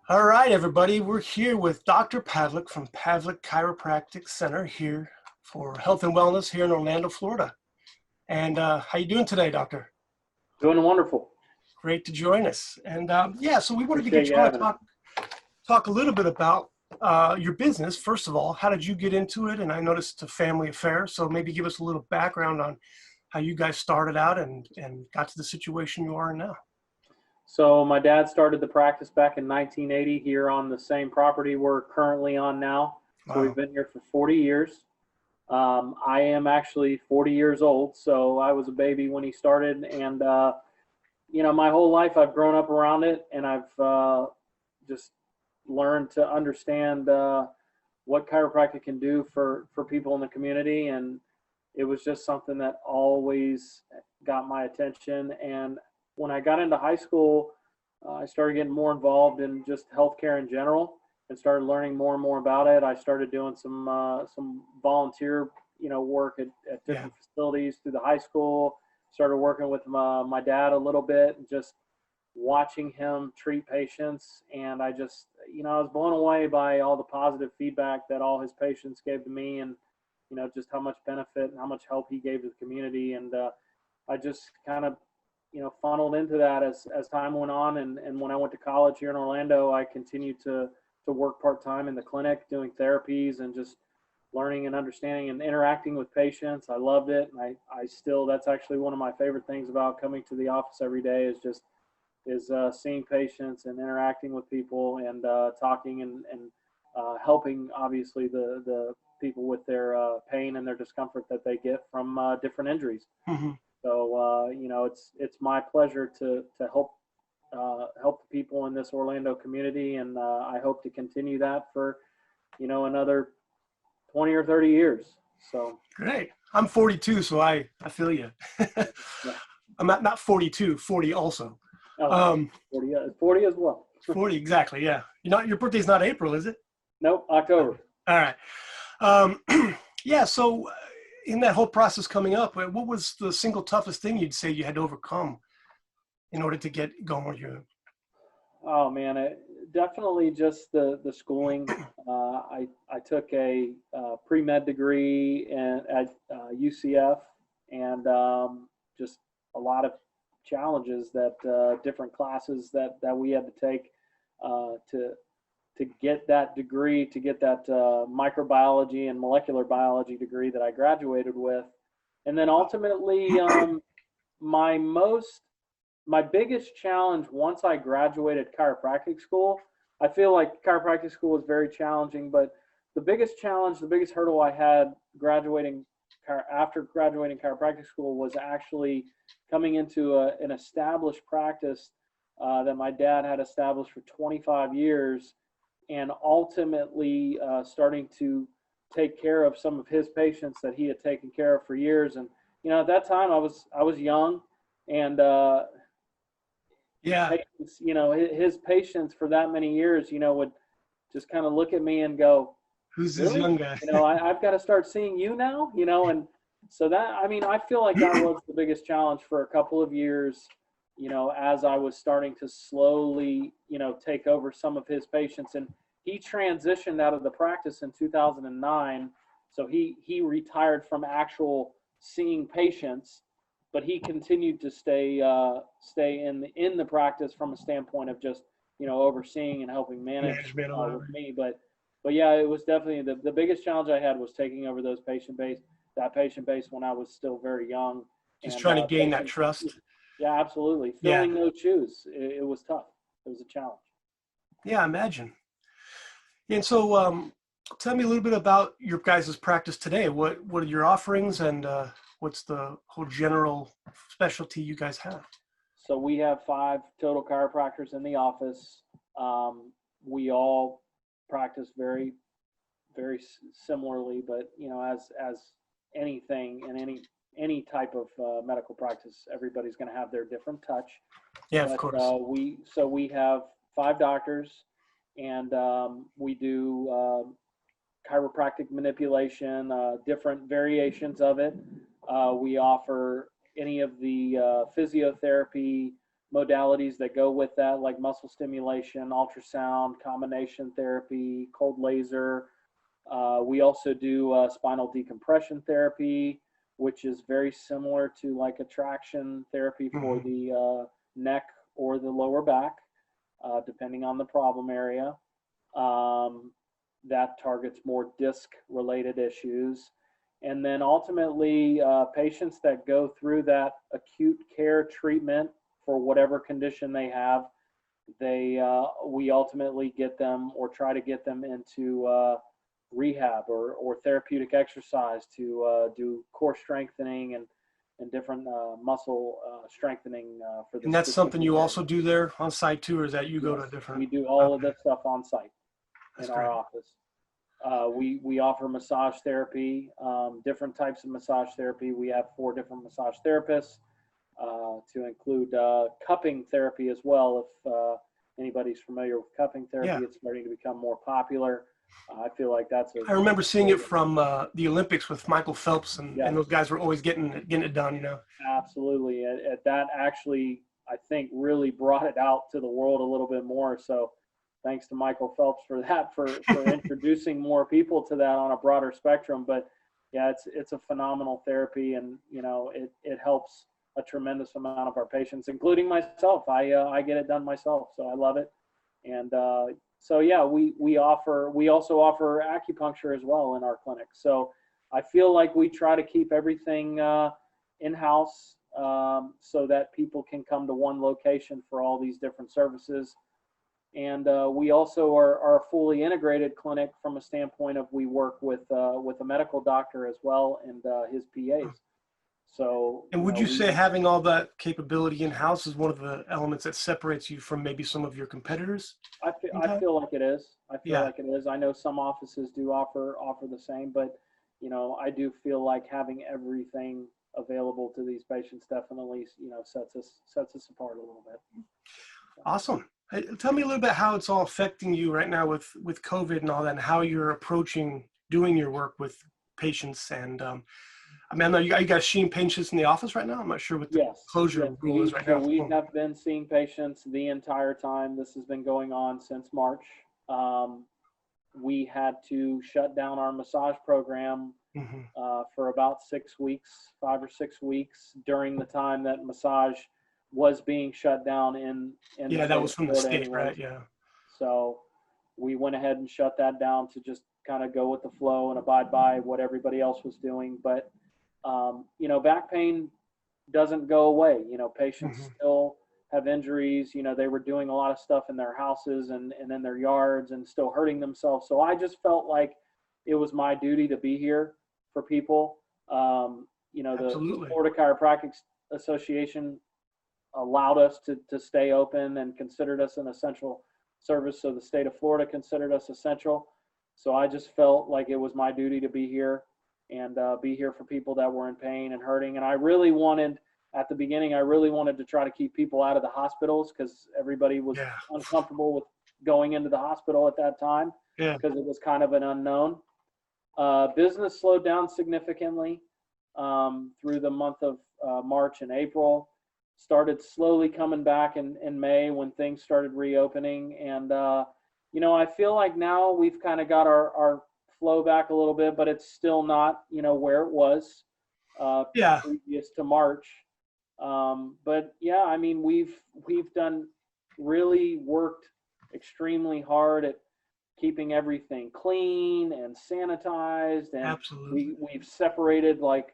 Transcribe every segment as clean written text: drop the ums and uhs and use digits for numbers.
All right, everybody, we're here with Dr. Pavlik from Pavlik Chiropractic Center here for health and wellness here in Orlando, Florida. And how you doing today, doctor? Doing wonderful. Great to join us. And yeah, so we wanted to Appreciate get you you on to having us. talk a little bit about your business. First of all, how did you get into it? And I noticed it's a family affair, so maybe give us a little background on how you guys started out and got to the situation you are in now. So my dad started the practice back in 1980 here on the same property we're currently on now. So Wow. we've been here for 40 years. I am actually 40 years old, so I was a baby when he started. And, my whole life I've grown up around it, and I've just learned to understand what chiropractic can do for people in the community. And it was just something that always got my attention. And when I got into high school, I started getting more involved in just healthcare in general and started learning more and more about it. I started doing some volunteer, work at different facilities through the high school. Started working with my dad a little bit and just watching him treat patients. And I just, I was blown away by all the positive feedback that all his patients gave to me, and, just how much benefit and how much help he gave to the community. And I just kind of, funneled into that as time went on. And when I went to college here in Orlando, I continued to work part-time in the clinic doing therapies and just learning and understanding and interacting with patients. I loved it. And I still, that's actually one of my favorite things about coming to the office every day is seeing patients and interacting with people and talking and helping, obviously, the people with their pain and their discomfort that they get from different injuries. Mm-hmm. So, it's my pleasure to help the people in this Orlando community, and I hope to continue that for, another 20 or 30 years. So Great. I'm 42, so I feel you. yeah. I'm not 42, 40 also. Oh, 40 as well. 40, exactly, yeah. Your birthday's not April, is it? Nope, October. All right. Yeah, so in that whole process coming up, what was the single toughest thing you'd say you had to overcome in order to get going with you? Oh man, definitely just the schooling. I took a pre-med degree at UCF, and just a lot of challenges that different classes that we had to take to get that degree, to get that microbiology and molecular biology degree that I graduated with. And then ultimately, my biggest challenge once I graduated chiropractic school, I feel like chiropractic school was very challenging, but the biggest challenge, the biggest hurdle I had after graduating chiropractic school was actually coming into an established practice that my dad had established for 25 years, and ultimately starting to take care of some of his patients that he had taken care of for years. And at that time I was young, and Yeah. patients, his patients for that many years, would just kind of look at me and go, Who's this really? young guy? I've got to start seeing you now, and so that, I feel like that was the biggest challenge for a couple of years, as I was starting to slowly, take over some of his patients. And he transitioned out of the practice in 2009. So he retired from actual seeing patients, but he continued to stay in the practice from a standpoint of just, overseeing and helping manage with me. But yeah, it was definitely the biggest challenge I had was taking over that patient base when I was still very young. Just And trying to gain that trust. Yeah, absolutely. Filling those shoes, it was tough. It was a challenge. Yeah, imagine. And so tell me a little bit about your guys' practice today. What are your offerings, and what's the whole general specialty you guys have? So we have 5 total chiropractors in the office. We all practice very, very similarly, but as anything in any type of medical practice, everybody's going to have their different touch. Yeah, but, of course. we have 5 doctors, and we do chiropractic manipulation, different variations of it. We offer any of the physiotherapy, modalities that go with that, like muscle stimulation, ultrasound, combination therapy, cold laser. We also do spinal decompression therapy, which is very similar to like a traction therapy for the neck or the lower back, depending on the problem area. That targets more disc-related issues. And then ultimately, patients that go through that acute care treatment for whatever condition they have, we ultimately get them or try to get them into rehab or therapeutic exercise to do core strengthening and different muscle strengthening for the. And that's something you also do there on site too, or is that you go to a different? We do all of this stuff on site That's in great. our office. We offer massage therapy, different types of massage therapy. We have 4 different massage therapists to include cupping therapy as well. If anybody's familiar with cupping therapy, Yeah. it's starting to become more popular. I feel like that's I remember seeing it from the Olympics with Michael Phelps, and those guys were always getting it done, you know. Absolutely. That actually, I think, really brought it out to the world a little bit more. So thanks to Michael Phelps for that, for introducing more people to that on a broader spectrum. But yeah, it's a phenomenal therapy, and you know, it helps a tremendous amount of our patients, including myself. I get it done myself, so I love it. And so yeah, we also offer acupuncture as well in our clinic. So I feel like we try to keep everything in-house so that people can come to one location for all these different services. And we also are a fully integrated clinic from a standpoint of we work with a medical doctor as well and his PAs. So, and would you say having all that capability in-house is one of the elements that separates you from maybe some of your competitors? I feel like it is. I feel Yeah. like it is. I know some offices do offer the same, but you know, I do feel like having everything available to these patients definitely, you know, sets us apart a little bit. Awesome. Hey, tell me a little bit how it's all affecting you right now with COVID and all that, and how you're approaching doing your work with patients. And I mean, I know you guys seeing patients in the office right now? I'm not sure what the closure rule is right now. So we have been seeing patients the entire time. This has been going on since March. We had to shut down our massage program for about 6 weeks, 5 or 6 weeks, during the time that massage was being shut down in yeah, that was from the state, anyways. right? Yeah. So we went ahead and shut that down to just kind of go with the flow and abide by what everybody else was doing. But you know, back pain doesn't go away. You know, patients still have injuries. You know, they were doing a lot of stuff in their houses and in their yards and still hurting themselves. So I just felt like it was my duty to be here for people. You know, the Florida Chiropractic Association allowed us to stay open and considered us an essential service. So the state of Florida considered us essential. So I just felt like it was my duty to be here and be here for people that were in pain and hurting. And I really wanted, at the beginning, I really wanted to try to keep people out of the hospitals because everybody was uncomfortable with going into the hospital at that time because it was kind of an unknown. Business slowed down significantly through the month of March and April. Started slowly coming back in May when things started reopening. And, you know, I feel like now we've kind of got our flow back a little bit, but it's still not, you know, where it was previous to March. But yeah, I mean, we've really worked extremely hard at keeping everything clean and sanitized. And we've separated like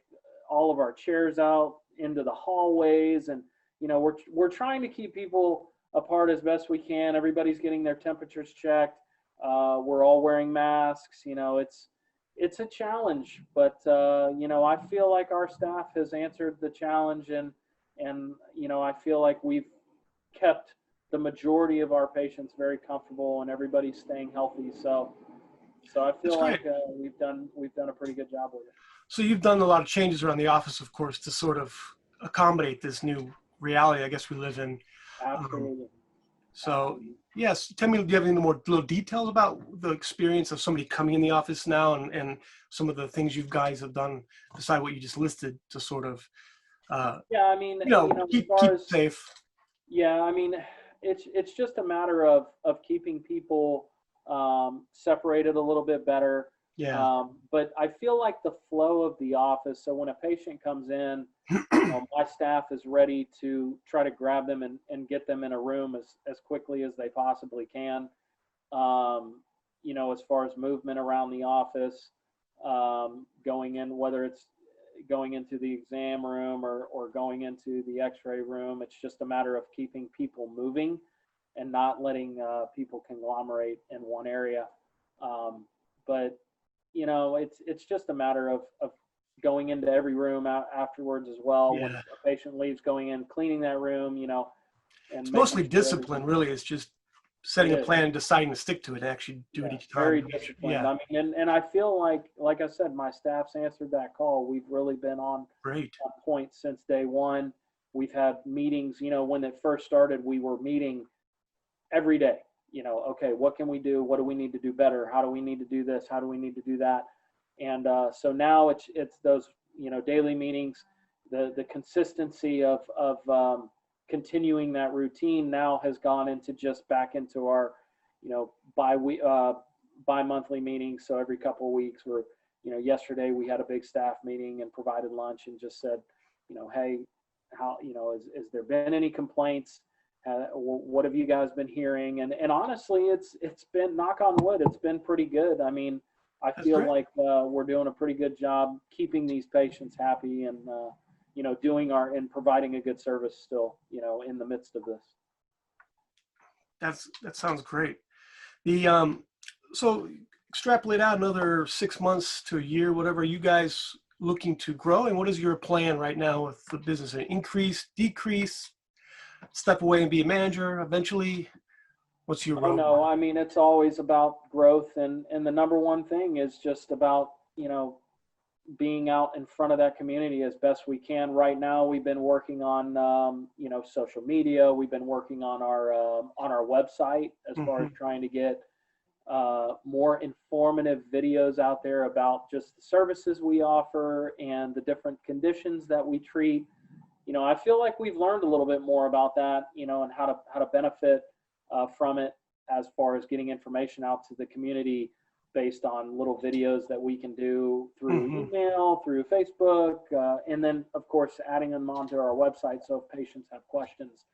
all of our chairs out into the hallways, and you know, we're trying to keep people apart as best we can. Everybody's getting their temperatures checked. We're all wearing masks. You know, it's a challenge, but you know, I feel like our staff has answered the challenge, and you know, I feel like we've kept the majority of our patients very comfortable, and everybody's staying healthy. So I feel like we've done a pretty good job with it. So you've done a lot of changes around the office, of course, to sort of accommodate this new reality I guess we live in. Absolutely. So yes, tell me, do you have any more little details about the experience of somebody coming in the office now, and some of the things you guys have done beside what you just listed to sort of yeah, I mean, you know, keep safe? Yeah, I mean, it's just a matter of keeping people separated a little bit better. Yeah. But I feel like the flow of the office. So when a patient comes in, my staff is ready to try to grab them and get them in a room as quickly as they possibly can. As far as movement around the office, going in, whether it's going into the exam room or going into the x-ray room, it's just a matter of keeping people moving and not letting people conglomerate in one area. But it's just a matter of going into every room afterwards as well. When Yeah. a patient leaves, going in, cleaning that room, and It's making mostly sure discipline, everything. really. It's just It setting a is. plan and deciding to stick to it and actually do it Yeah, each time. very To make sure, disciplined. yeah, I mean, and I feel like I said, my staff's answered that call. We've really been great. on point since day one. We've had meetings. When it first started, we were meeting every day. Okay, what can we do? What do we need to do better? How do we need to do this? How do we need to do that? And so now it's those daily meetings. The consistency of continuing that routine now has gone into just back into our bi-monthly meetings. So every couple of weeks, we're yesterday we had a big staff meeting and provided lunch and just said, hey, how is there been any complaints? What have you guys been hearing? And honestly, it's been, knock on wood, it's been pretty good. I mean, I That's feel great. like we're doing a pretty good job keeping these patients happy and doing and providing a good service still, in the midst of this. That sounds great. The so extrapolate out another 6 months to a year, whatever. Are you guys looking to grow, and what is your plan right now with the business? An increase, decrease, step away and be a manager eventually? What's your Oh roadmap? no, I mean, it's always about growth, and the number one thing is just about being out in front of that community as best we can. Right now, we've been working on social media. We've been working on our website as far as Hmm. trying to get more informative videos out there about just the services we offer and the different conditions that we treat. I feel like we've learned a little bit more about that, and how to benefit from it as far as getting information out to the community based on little videos that we can do through Hmm. email, through Facebook, and then of course adding them onto our website. So if patients have questions,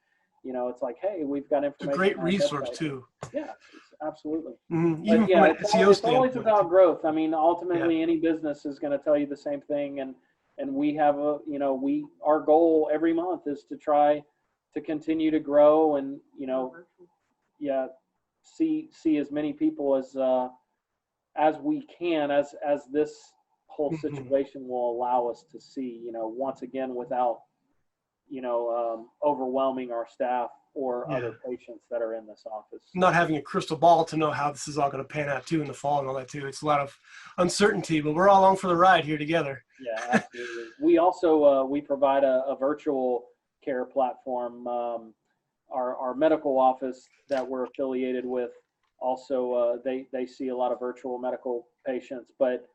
it's like, hey, we've got It's a information great on our resource website. too. Yeah, absolutely. Even But from yeah, an SEO it's always standpoint too. about growth. I mean, Yeah. ultimately, any business is going to tell you the same thing, and we have our goal every month is to try to continue to grow and yeah, see as many people as we can, as this whole Hmm. situation will allow us to see, once again, without overwhelming our staff or Yeah. other patients that are in this office. Not having a crystal ball to know how this is all going to pan out too in the fall and all that too. It's a lot of uncertainty, but we're all along for the ride here together. Yeah, absolutely. We also we provide a virtual care platform. Our medical office that we're affiliated with also they see a lot of virtual medical patients, but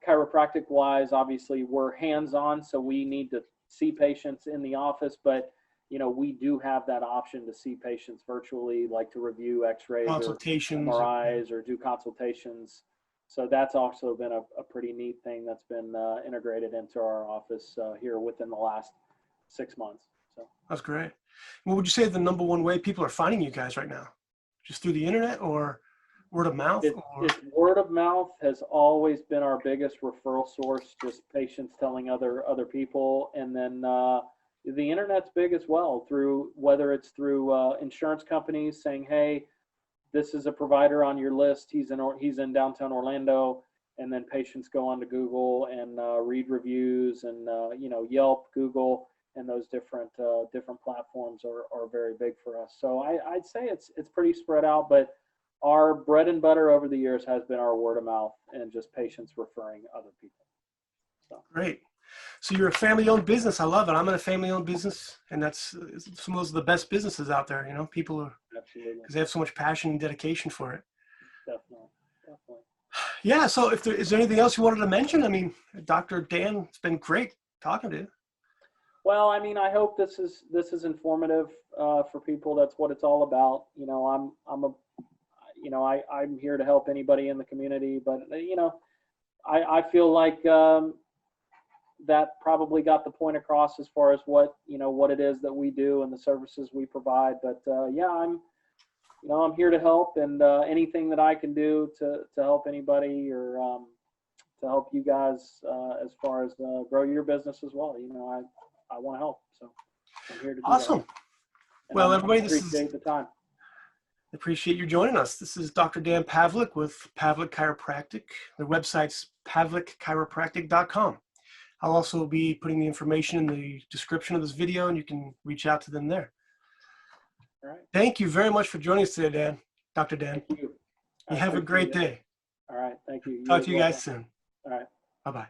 chiropractic wise, obviously we're hands on, so we need to see patients in the office, but we do have that option to see patients virtually, like to review X-rays or Consultations. MRIs or do consultations. So that's also been a pretty neat thing that's been integrated into our office here within the last 6 months. So That's great. What would you say the number one way people are finding you guys right now? Just through the internet or word of mouth or? it's word of mouth has always been our biggest referral source, just patients telling other people, and then the internet's big as well, through whether it's through insurance companies saying, hey, this is a provider on your list. He's in downtown Orlando, and then patients go onto Google and read reviews and Yelp, Google, and those different platforms are very big for us. So I'd say it's pretty spread out, but our bread and butter over the years has been our word of mouth and just patients referring other people. So Great. So you're a family-owned business. I love it. I'm in a family-owned business, and that's some of those are the best businesses out there. People are absolutely, because they have so much passion and dedication for it. definitely. Yeah. So is there anything else you wanted to mention? I mean, Dr. Dan, it's been great talking to you. Well, I mean, I hope this is informative for people. That's what it's all about. You know, I'm here to help anybody in the community, but you know, I feel like that probably got the point across as far as what it is that we do and the services we provide. But yeah, I'm here to help, and anything that I can do to help anybody, or to help you guys as far as grow your business as well. You know, I want to help, so I'm here to do Awesome. that. And Well, I everybody, appreciate the time. Appreciate you joining us. This is Dr. Dan Pavlik with Pavlik Chiropractic. Their website's pavlikchiropractic.com. I'll also be putting the information in the description of this video, and you can reach out to them there. All right. Thank you very much for joining us today, Dan. Dr. Dan. Thank you. You have a great day. All right. Thank you. Talk to you guys soon. All right. Bye-bye.